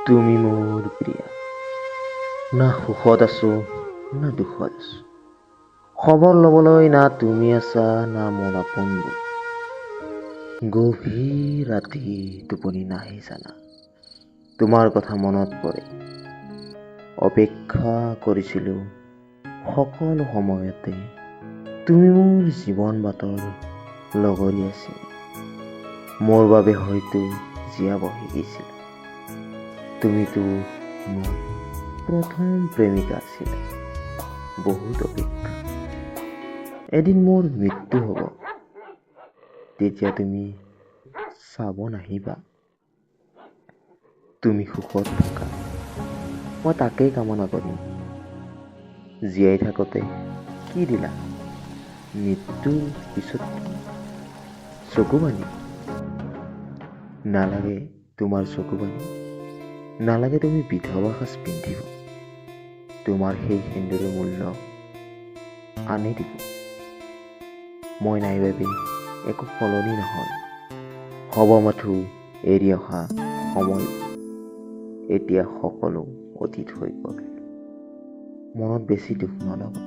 তুমি মোৰ প্ৰিয়া, না সুখত আছো না দুখত আছো, খবৰ ল'বলৈ না তুমি আছা না মোৰ আপোনবোৰ। গভীৰ ৰাতি টোপনি নাহি জানা, তোমাৰ কথা মনত পৰে। অপেক্ষা কৰিছিলো সকলো সময়তে, তুমি মোৰ জীৱন বাটৰ লগৰী আছিল। মোৰ বাবে হয়তো জীয়াব শিকিছিলা। তুমিতো মোৰ প্ৰথম প্ৰেমিকা আছিলা। বহুত অপেক্ষা, এদিন মোৰ মৃত্যু হ'ব, তেতিয়া তুমি চাব নাহিবা। তুমি সুখত থাকা, মই তাকেই কামনা কৰিম। জীয়াই থাকোতে কি দিলা, মৃত্যুৰ পিছত কি? চকু পানী? নালাগে তোমাৰ চকু পানী, নালাগে তুমি বিধৱা সাজ পিন্ধিব। তোমাৰ সেই সেন্দুৰৰ মূল্য আনে দিব। মই নাই বাবে একো সলনি নহয়, হ'ব মাথো এৰি অহা সময়। এতিয়া সকলো অতীত হৈ গ'ল, মনত বেছি দুখ নলবা।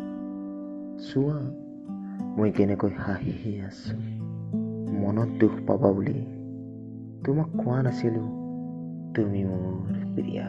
চোৱা মই কেনেকৈ হাঁহি আছো। মনত দুখ পাবা বুলি তোমাক কোৱা নাছিলো, তুমি মোৰ প্ৰিয়া।